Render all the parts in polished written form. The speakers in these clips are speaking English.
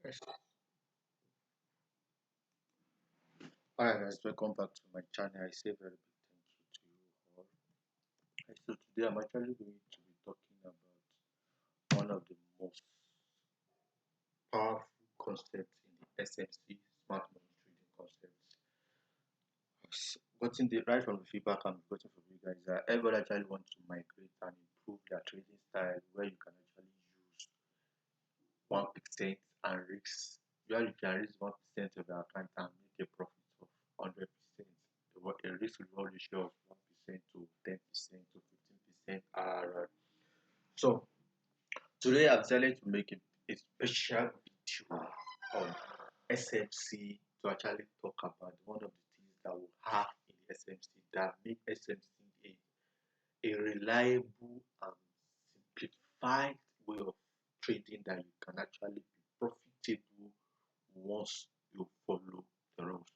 Yes. Alright guys, welcome back to my channel. I say very big thank you to you all. So today I'm actually going to be talking about one of the most powerful concepts in the SMC, smart money trading concepts. Gotten the right from the feedback I'm getting from you guys that everybody actually wants to migrate and improve their trading style where you can actually use 1% and risk where you can risk 1% of your account and make a profit of 100%. A risk reward ratio of 1% to 10% to 15% RRR. So today I've decided to make a special video on SMC to actually talk about one of the things that we have in the SMC that make SMC a reliable and simplified way of trading that you can actually be profitable once you follow the rules.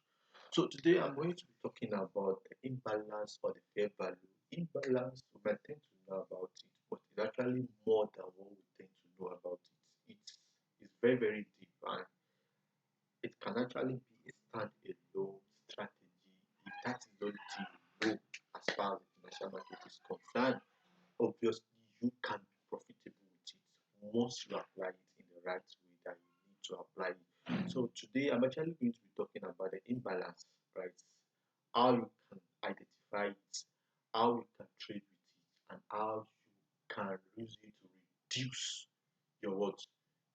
So today I'm going to be talking about the imbalance or the fair value. Imbalance, we might tend to know about it, but it's actually more than what we tend to know about it. It's very, very deep and it can actually be a stand-alone strategy if that is the only thing you know as far as the financial market is concerned. Obviously, you can be profitable with it once you apply it in the right way that you need to apply it. So today I'm actually going to be talking about the imbalance, right? How you can identify it, how you can trade with it, and how you can use it to reduce your what?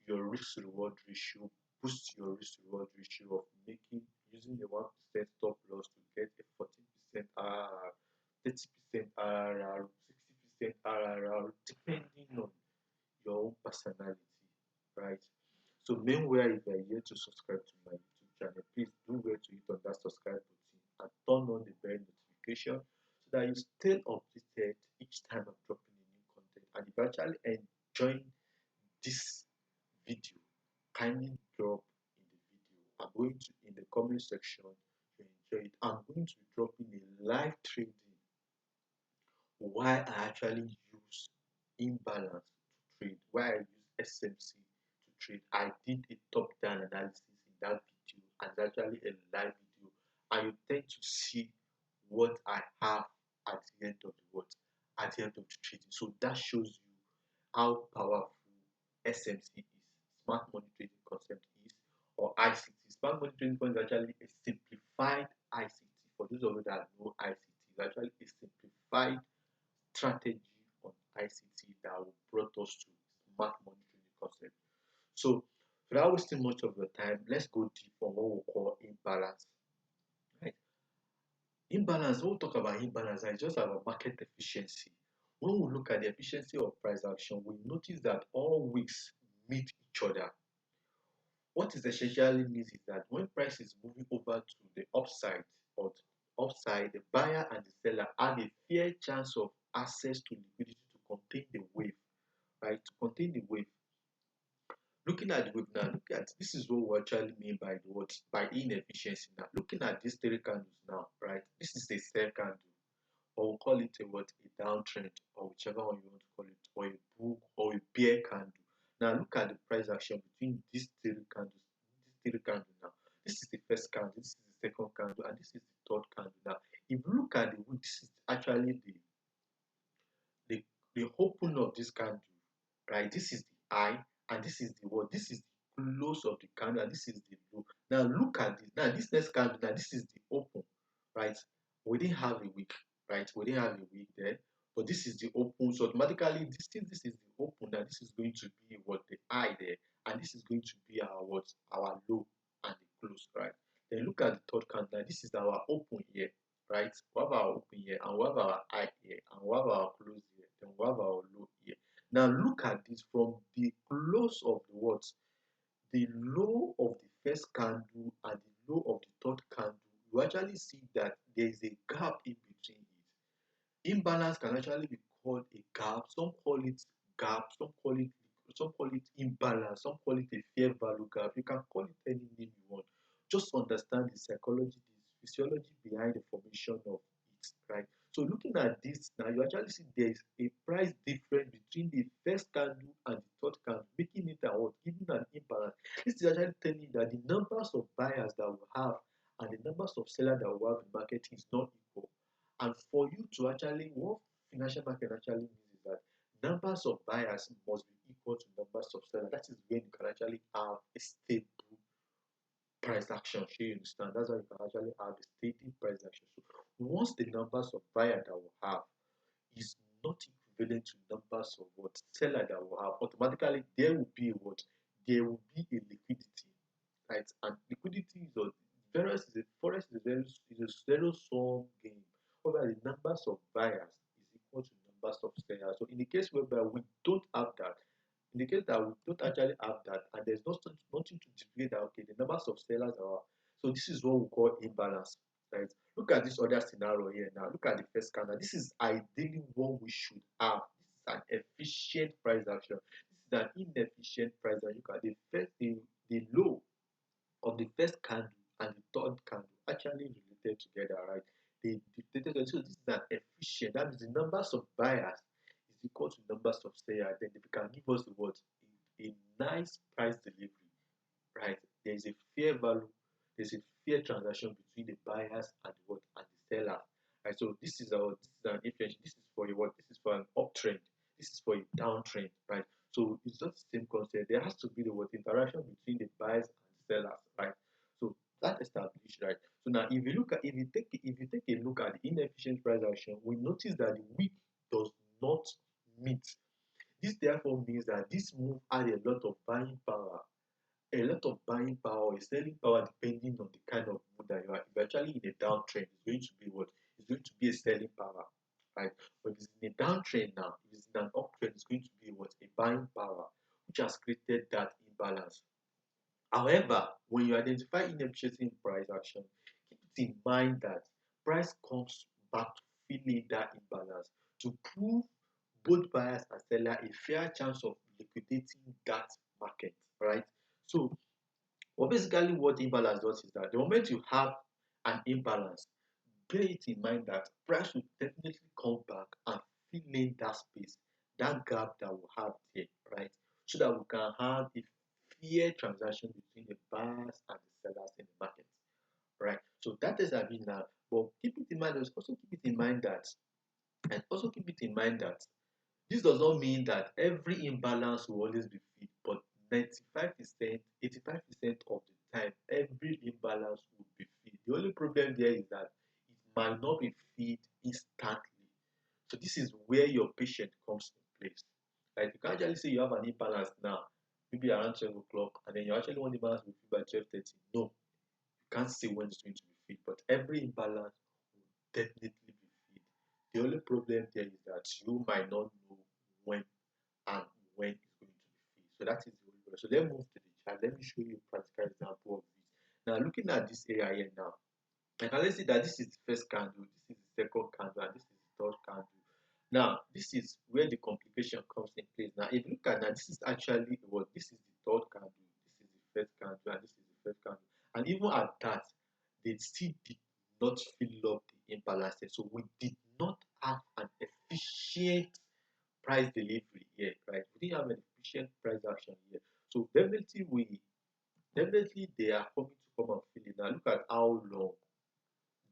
Your risk reward ratio, boost your risk reward ratio of making using the 1% stop loss to get a 14% RRR, 30% RRR, 60% RRR, depending on your own personality, right? So meanwhile, if you are here to subscribe to my YouTube channel, please do well to hit on that subscribe button and turn on the bell notification so that you stay updated each time I'm dropping a new content. And if you're actually enjoying this video, kindly drop in the video. I'm going to in the comment section to enjoy it. I'm going to be dropping a live trading why I actually use imbalance to trade, why I use SMC to trade. I did a top-down analysis in that video and actually a live video, and you tend to see what I have at the end of the what at the end of the trading. So that shows you how powerful SMC is, smart money trading concept is, or ICT. Smart money trading concept is actually a simplified ICT. For those of you that know ICT, it's actually a simplified strategy on ICT that will brought us to smart money trading concept. So without wasting much of your time, let's go deep on what we call imbalance. Right? Imbalance, when we talk about imbalance, it's just about market efficiency. When we look at the efficiency of price action, we notice that all wicks meet each other. What it essentially means is that when price is moving over to the upside or upside, the buyer and the seller have a fair chance of access to liquidity to contain the wave, right? To contain the wave. Looking at the wave now, look at this is what we actually mean by the what by inefficiency now. Looking at these three candles now, right? This is a sell candle, or we'll call it a what a downtrend, or whichever one you want to call it, or a bull or a bear candle. Now look at the price action between these three candles. These three candles now. This is the first candle, this is the second candle, and this is the third candle. Now, if you look at the wood, this is actually the the open of this candle, right? This is the high, and this is the what? This is the close of the candle, and this is the low. Now look at this. Now this next candle, now this is the open, right? We didn't have a week, right? We didn't have a week there, but this is the open. So automatically, this is the open. Now this is going to be what the high there, and this is going to be our what our low and the close, right? Then look at the third candle. Now this is our open here, right? We have our open here, and we have our high here, and we have our close here, then we have our low here. Now look at this from the close of the what? The low of the first candle and the low of the third candle, you actually see that there is a gap in between it. Imbalance can actually be called a gap. Some call it imbalance, some call it a fair value gap. You can call it any name you want. Just understand the psychology, the physiology behind the formation of it, right? So looking at this now, you actually see there is a price difference between the first candle and the third candle, making it a what? Giving an imbalance. This is actually telling you that the numbers of buyers that we have and the numbers of sellers that we have in the market is not equal. And for you to actually, what financial market actually means is that numbers of buyers must be equal to numbers of sellers. That is when you can actually have a stable price action. Sure, you understand? That's how you can actually have a steady price action. So once the numbers of buyer that we have is not equivalent to numbers of what seller that we have, automatically there will be what there will be a liquidity, right? And liquidity is a forex is a zero sum game. Whereby the numbers of buyers is equal to numbers of sellers. So in the case whereby we don't have that, in the case that we don't actually have that, and there's nothing to display that okay, the numbers of sellers are, so this is what we call imbalance, right? Look at this other scenario here now. Look at the first candle. This is ideally what we should have. This is an efficient price action. This is an inefficient price action. Look at the low of the first candle and the third candle actually related together, right? They dictated. So this is an efficient. That means the numbers of buyers is equal to numbers of sellers. Then they can give us the what a nice price delivery, right? There is a fair value. There's a fair transaction between the buyers and the what and the seller, right? So this is an inflation. This is for a what? This is for an uptrend. This is for a downtrend, right? So it's not the same concept. There has to be the what interaction between the buyers and sellers, right? So that established, right? So now if you take a look at the inefficient price action, we notice that the week does not meet. This therefore means that this move had a lot of buying power, or selling power depending on the kind of mood that you are. If you're actually in a downtrend, it's going to be what? It's going to be a selling power, right? But if it's in a downtrend now, if it's in an uptrend, it's going to be what? A buying power, which has created that imbalance. However, when you identify inefficiency in price action, keep it in mind that price comes back to filling that imbalance to prove both buyers and seller a fair chance of liquidating that market, right? So but basically, what imbalance does is that the moment you have an imbalance, bear it in mind that price will definitely come back and fill in that space, that gap that we have there, right? So that we can have a fair transaction between the buyers and the sellers in the market, right? So that is a bit now. But keep it in mind, also keep it in mind that, and also keep it in mind that this does not mean that every imbalance will always be filled, but 95%, 85% of the time, every imbalance will be filled. The only problem there is that it might not be filled instantly. So this is where your patient comes in place. Like you can't actually say you have an imbalance now, maybe around 12 o'clock, and then you actually want the imbalance to be filled by 12:30. No, you can't say when it's going to be filled, but every imbalance will definitely be filled. The only problem there is that you might not know when and when it's going to be filled. So that is the only problem. So let's move to the chart. Let me show you a practical example of this. Now, looking at this area here now, I can let's see that this is the first candle, this is the second candle, and this is the third candle. Now, this is where the complication comes in place. Now, if you look at that, this is actually what this is the third candle, this is the first candle, and this is the first candle. And even at that, they still did not fill up the imbalances. So we did not have an efficient price delivery here, right? We didn't have an efficient price action here. So definitely they are coming to come and fill it. Now look at how long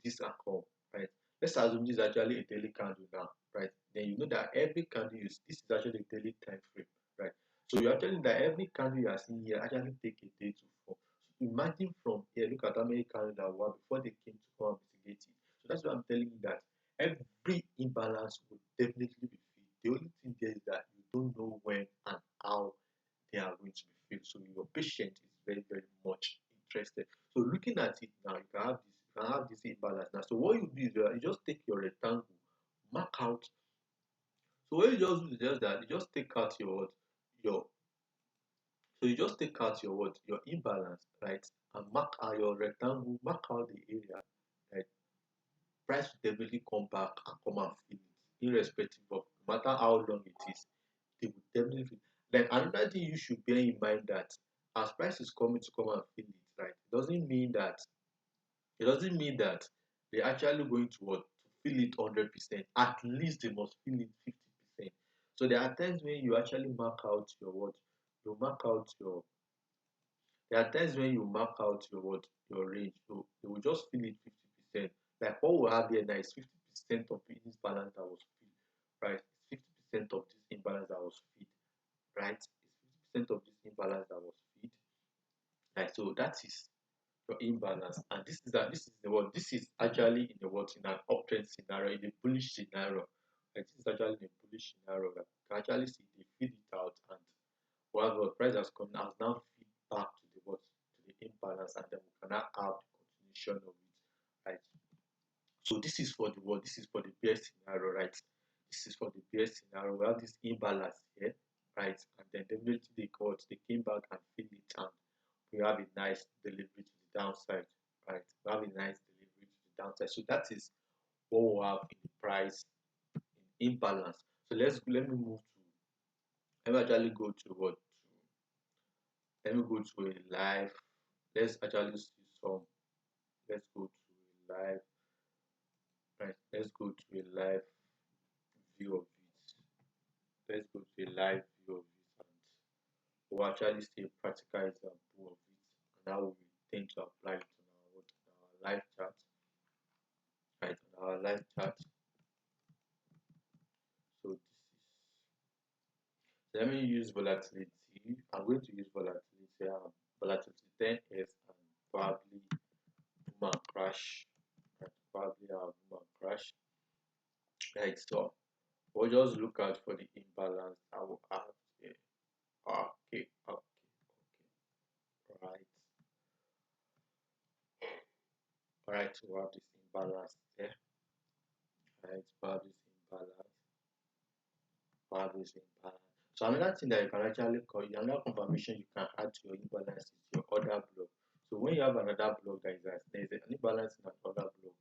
this can come, right? Let's assume this is actually a daily candle now, right? Then you know that every candle this is actually a daily time frame, right? So you're telling that every candle you are seeing here actually take a day to form. So imagine from here, look at how many candles there were before they came to come and mitigate it. So that's why I'm telling you that every imbalance will definitely be filled. The only thing there is that you don't know when and how they are going to be filled. So your patient is very, very much interested. So looking at it now, you can have this imbalance now. So what you do is you just take your rectangle, mark out. So what you just do is just that you just take out your so you just take out your imbalance, right? And mark out your rectangle, mark out the area, right? Price will definitely come back and come and fill it, irrespective of no matter how long it is, they will definitely fill it. Then another thing you should bear in mind that as price is coming to come and fill it, right? It doesn't mean that they're actually going to what to feel it 100%. At least they must feel it 50%. So there are times when you actually mark out your what you mark out your there are times when you mark out your what your range. So they will just feel it 50%. Like what we have here now is 50% of this balance that was filled, right? It's 50% of this imbalance that was filled, right? It's 50% of this imbalance that was filled. Right. So that is your imbalance. And this is the what this is actually in the what in an uptrend scenario, in a bullish scenario. Like this is actually in a bullish scenario that you can actually see they feed it out and whatever price has come has now feed back to the what to the imbalance and then we cannot have the continuation of it. Right. So this is for the what this is for the bear scenario, right? This is for the bear scenario. We have this imbalance here, right? And then definitely they came back and filled it and we have a nice delivery to the downside, right? We have a nice delivery to the downside. So that is what we have in the price in imbalance. So let me move to let me actually go to what let me go to a live. Let's actually see some. Let's go to a live. Right. Let's go to a live view of it. Let's go to a live view of it and we'll actually see a practical example of it and how we tend to apply it on our live chart. Right, on our live chart. So this is let me use volatility. I'm going to use volatility. Volatility 10s and probably boom and crash. Right, probably boom and crash. Right, so we'll just look out for the imbalance I will have here. Okay, okay, okay. Alright, so we have this imbalance there. Right, we have this imbalance. We have this imbalance. So another thing that you can actually call another confirmation you can add to your imbalance is your order block. So when you have another block that is there is an imbalance in an order block, you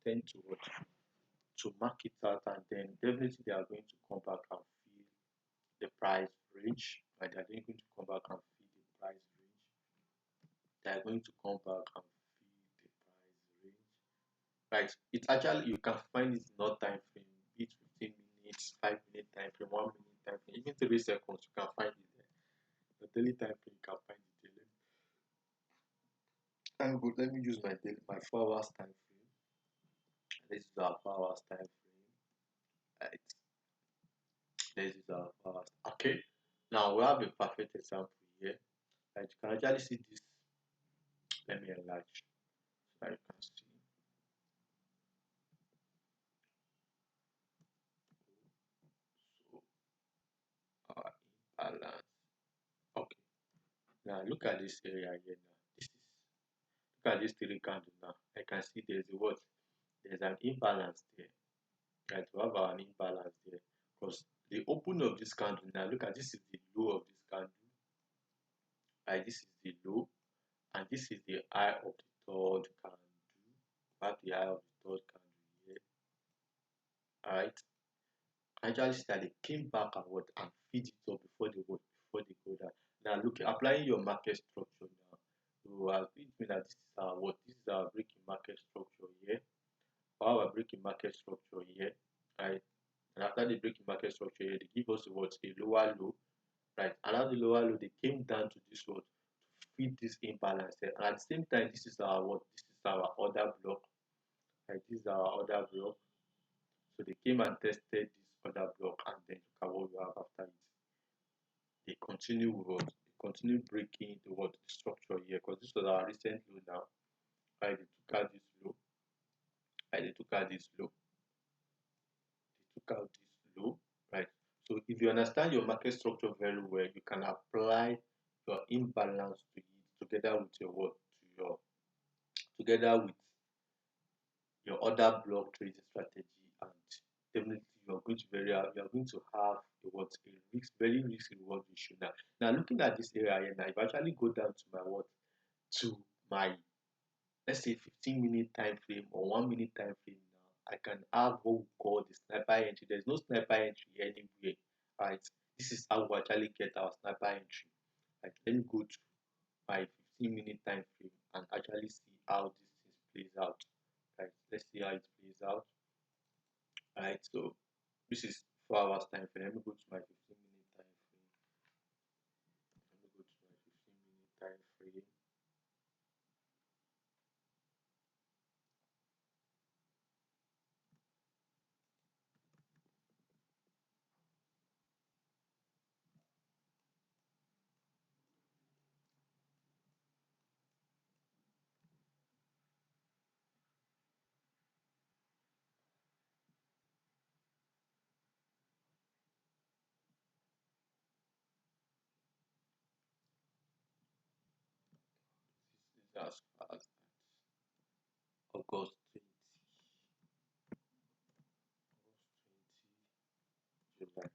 tend to what to mark it out and then definitely they are going to come back and feel the price range. Right? They are going to come back and feel the price range. They are going to come back and feel the price range. Right? It's actually you can find it in no time frame, be it 15 minutes, 5 minute time frame, 1 minute time frame, even 3 seconds, you can find it there. The daily time frame you can find it there. I'm good. Let me use my 4 hours time frame. This is our 4 hours time frame. Right. This is our 4 hours. Okay. Now we have a perfect example here. Right. You can actually see this. Let me enlarge so that you can see. So our imbalance. Okay. Now look at this area here now. This is look at this three candle now. I can see there's a what? There's an imbalance there. Right. We have an imbalance there. Because the open of this candle now, look at this is the low of this candle. Right, this is the low and this is the high of the third candle. We have the high of the third candle here. Alright. Actually see that they came back and what and feed it up before they what before they go down. Now look applying your market structure now. You have it mean that this is our what this is our breaking market structure here. Our breaking market structure here. Right. And after the breaking market structure here, they give us what a lower low. Right. And after the lower low, they came down to this what to feed this imbalance here. And at the same time, this is our what this is our order block. Right. This is our order block. So they came and tested this other block and then look at what we have after it. They continue with what? They continue breaking the what the structure here because this was our recent low now. Right, they took out this low. Right, they took out this low. They took out this low. Right. So if you understand your market structure very well, you can apply your imbalance to it together with your what to your together with your other block trading strategy and definitely you are going to have a what a risk very risk reward issue now. Now looking at this area here now, if I actually go down to my what to my let's say 15-minute time frame or 1 minute time frame now, I can have what we call the sniper entry. There's no sniper entry anywhere. Right. This is how we actually get our sniper entry. Like let me go to my 15-minute time frame and actually see how this thing plays out. Right. Let's see how it plays out. Right, so this is 4 hours time frame. Let me go to my 15-minute time frame. Let me go to my 15-minute time frame. This is as far as August 20, August 20, July.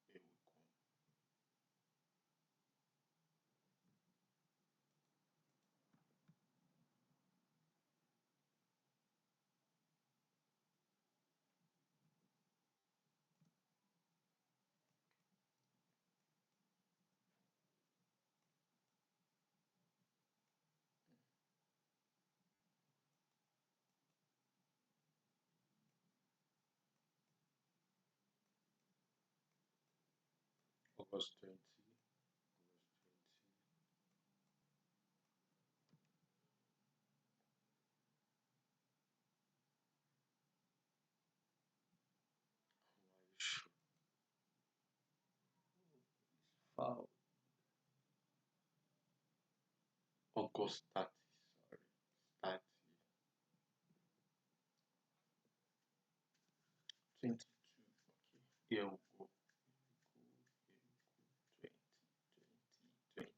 Okay, August. Here we go. August 20. August 20. Wow. August 30. Sorry. 30. 22. Okay. Here we go. 20, 20, 20.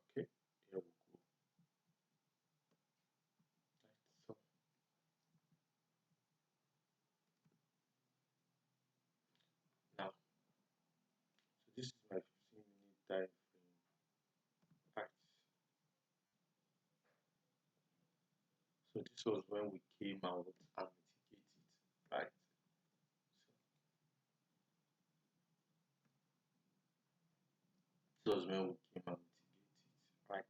Okay. Here we go. Right. So now, so this is my 15-minute time frame. Right. So this was when we came out and mitigated. Right. So this was when we came and mitigated. Right.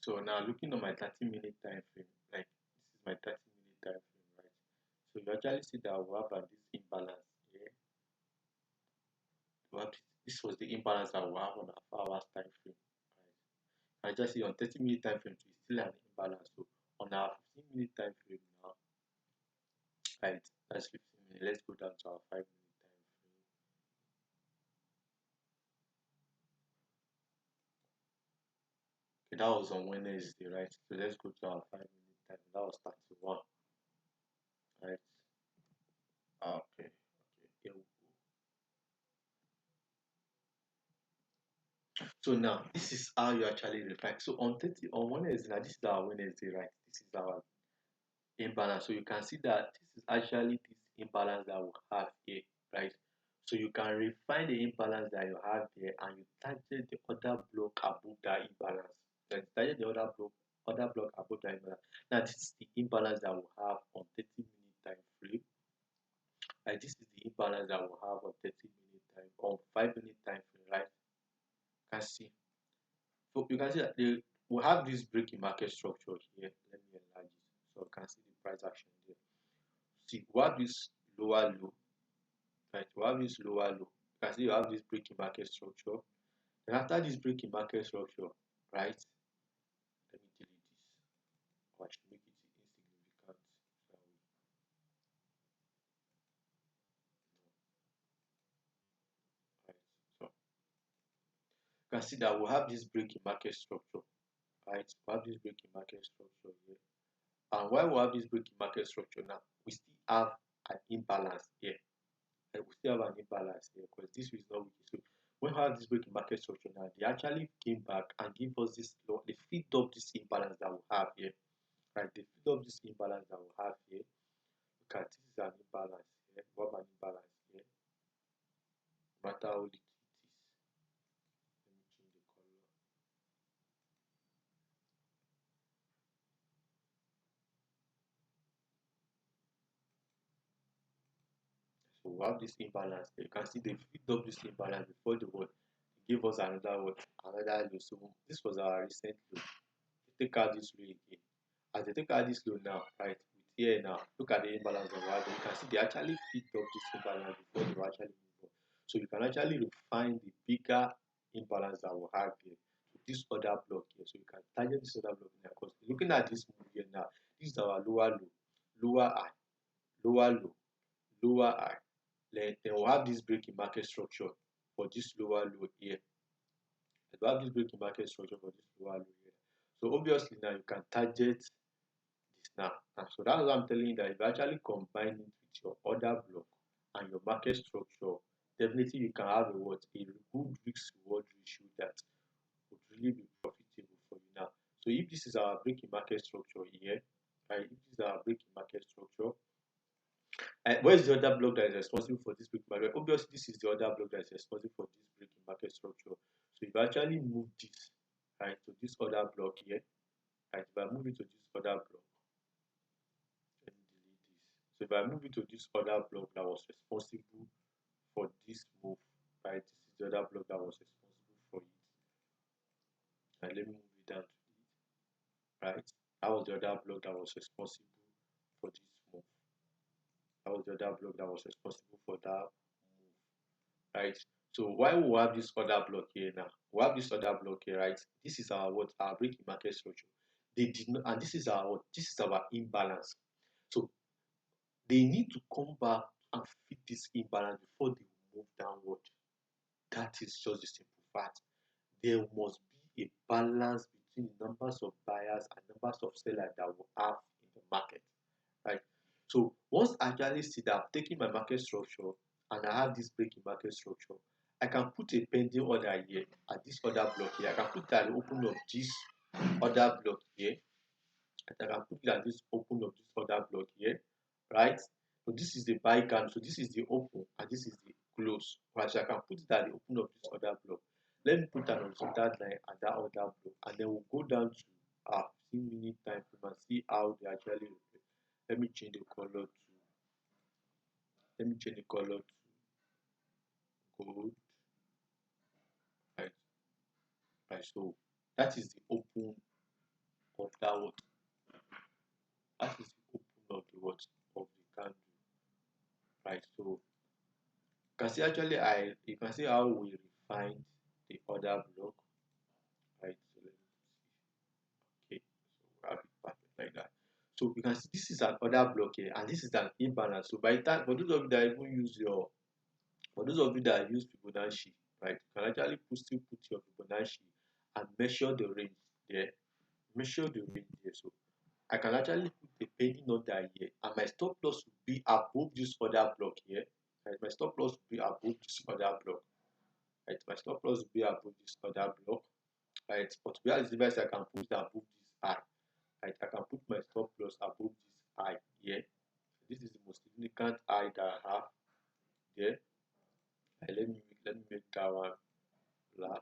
So now looking at my 30-minute time frame, like this is my 30-minute time frame, right? So you actually see that we have this imbalance here. We have this was the imbalance that we have on our 4 hours time frame, right? I just see on 30-minute time frame, so it's still an imbalance. So on our 15-minute time frame now, right? That's 15 minutes. Let's go down to our 5-minute time frame. Okay, that was on Wednesday, right? So let's go to our 5-minute time. That was 31, right? Okay, okay. Here we go. So now this is how you actually refine. So on 30 on Wednesday, now this is our Wednesday, right? This is our imbalance. So you can see that this is actually this imbalance that we have here, right? So you can refine the imbalance that you have here and you target the other block above that imbalance. Then target the other block above that imbalance. Now this is the imbalance that we have on 30-minute time frame. Like this is the imbalance that we have on 30-minute time on 5-minute time frame, right? You can see. So you can see that we have this breaking market structure here. Let me enlarge it so you can see the price action there. See, we have this lower low, right? We have this lower low. You can see you have this breaking market structure. And after this breaking market structure, right? Let me delete this. Or I should make it insignificant. So right. So you can see that we have this breaking market structure, right? We have this breaking market structure here. And while we have this breaking market structure now, we still have an imbalance here. And we still have an imbalance here because this is not weak. So when we have this breaking market structure now, they actually came back and give us this low. They filled up this imbalance that we have here. Right? They filled up this imbalance that we have here. Look at this is an imbalance here. We have an imbalance here. No matter how little it is. Let me change the color. we have this imbalance here. You can see they filled up this imbalance before the word gave us another word, another low. So this was our recent low. Take out this low again. As they take out this low now, right? With here now, look at the imbalance of our. You can see they actually filled up this imbalance before they actually move on. So you can actually refine the bigger imbalance that we have here to this other block here. So you can target this other block here. Because looking at this move here now, this is our lower low, lower high, lower low, lower high. Then we'll have this breaking market structure for this lower low here. We'll have this breaking market structure for this lower low here. So obviously now you can target this now. So that's what I'm telling you, that if you actually combine it with your order block and your market structure, definitely you can have a what, a good risk reward ratio that would really be profitable for you now. So if this is our breaking market structure here, right? If this is our breaking market structure, where is the other block that is responsible for this breaking market? Obviously, this is the other block that is responsible for this breaking market structure. So if I actually move this right to this other block here, right? If I move it to this other block, let me delete this. So if I move it to this other block that was responsible for this move, right? This is the other block that was responsible for it. And let me move it down to it, right? That was the other block that was responsible for this move. That was the other block that was responsible for that move, right? So why we have this other block here now? We have this other block here, right? This is our what, our breaking market structure. They did not, and this is our what? This is our imbalance. So they need to come back and fit this imbalance before they move downward. That is just the simple fact. There must be a balance between the numbers of buyers and numbers of sellers that we have in the market, right? So once I actually see that I'm taking my market structure and I have this breaking market structure, I can put a pending order here at this other block here. I can put that open of this other block here. And I can put it at this open of this other block here, right? So this is the buy candle. So this is the open and this is the close. Right? So I can put it at the open of this other block. Let me put an horizontal line at that other block, and then we'll go down to our 15-minute time frame and see how they actually reflect. Let me change the color to gold. Right, right. So that is the open of that what? That is the open of the what, of the candle. Right. So you can see how we refined the other block. Right. So let me see. Okay. So we have it perfect like that. So you can see this is an other block here, and this is an imbalance. So by the time, for those of you that even use your, for those of you that use Fibonacci, right, you can actually still put your Fibonacci and measure the range there. Measure the range there. So I can actually put a pending order here, and my stop loss will be above this other block here. Right, my stop loss will be above this other block. Right, my stop loss will be above this other block. Right, but to be honest, device I can put it above this high. Right, I can put my stop loss above this high here. This is the most significant high that I have there. Right, let me make that one black.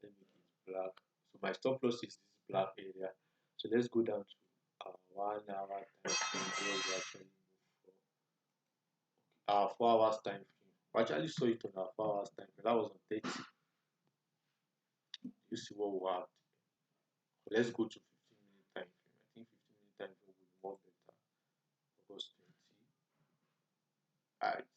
Let me make it black. So my stop loss is this black area. So let's go down to 1 hour time frame where we actually move for our 4 hours time frame. We actually saw it on our 4 hours time frame. That was on 30. You see what we have. So let's go to 15-minute time frame. I think 15-minute time frame will be more better. August 20. Alright.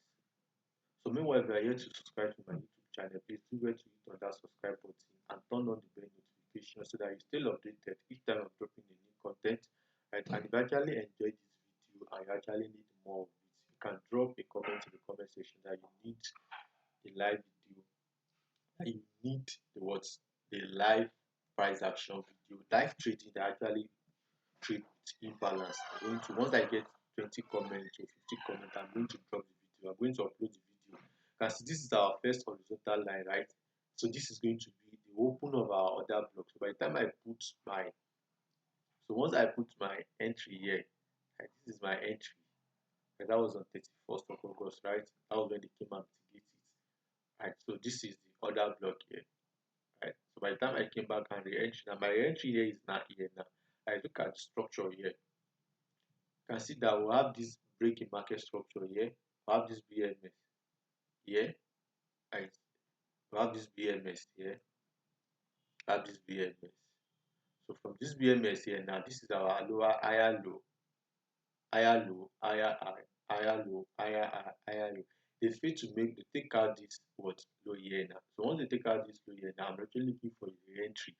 So meanwhile, if you are here to subscribe to my YouTube channel, please do well to hit on that subscribe button and turn on the bell notification so that you stay updated each time I'm dropping a new content. Right? And if you actually enjoyed this video and you actually need more of it, you can drop a comment in the comment section that you need a live video, that you need the live price action video, live trading that actually trade with imbalance. I'm going to, once I get 20 comments or 50 comments, I'm going to drop the video. I'm going to upload the video. Because this is our first horizontal line, right? So this is going to be the open of our other block. So by the time I put my, so once I put my entry here, right, this is my entry. And that was on 31st of August, right? That was when they came and mitigate it. Right. So this is the other block here. Right. So by the time I came back and re-entry, now my entry here is not here now. I look at the structure here. You can see that we have this breaking market structure here, We have this BMS here, right? We have this BMS here, we have this BMS. So from this BMS here now, this is our lower higher low, higher high, higher low, higher high, higher low. They fail to make they take out this what low here now. So once they take out this low here now, I'm actually looking for a re-entry.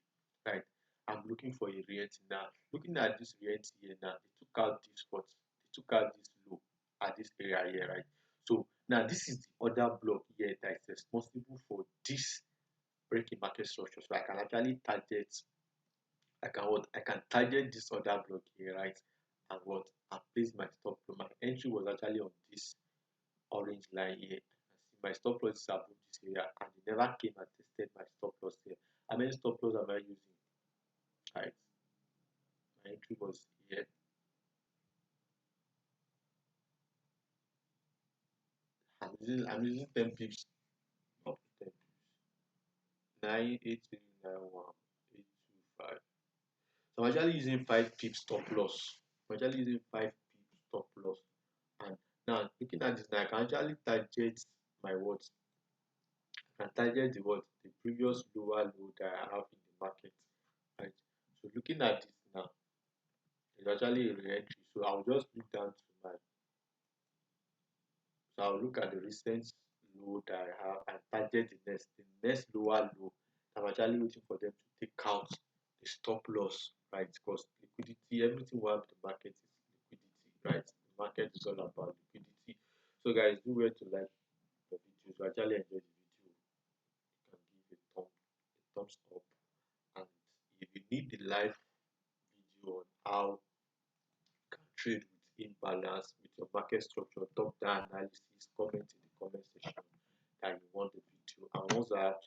Right. I'm looking for a re-entry now. Looking at this re-entry here now, they took out this what they took out this low at this area here, right? So now this is the other block here that is responsible for this breaking market structure. So I can actually target I can target this other block here, right? And what and place my stop loss. My entry was actually on this orange line here. I see my stop loss is above this area and they never came and tested my stop loss here. How many stop loss am I using? Right. My entry was here. I'm using 10 pips, up to 10 pips. 98391 So I'm actually using 5 pips stop loss. I'm actually using 5 pips stop loss. And now looking at this now, I can actually target my what and target the previous lower low that I have in the market, right? So looking at this now, it's actually a re-entry. So I'll just look down to my so I'll look at the recent low that I have and target the next lower low. I'm actually waiting for them to take out the stop loss, right? Because liquidity, everything we have in the market is liquidity, right? The market is all about liquidity. So guys, do well to like the video. So actually enjoy the video. You can give a thumbs up. And if you need the live video on how you can trade with imbalance with your market structure, top down analysis, comment in the comment section that you want the video. And once I have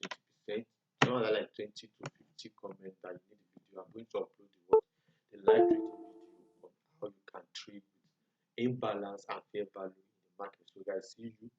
20%, around like 20 to 50 comments that you need the video, I'm going to upload the live trading video on how you can trade with imbalance and fair value in the market. So guys, see you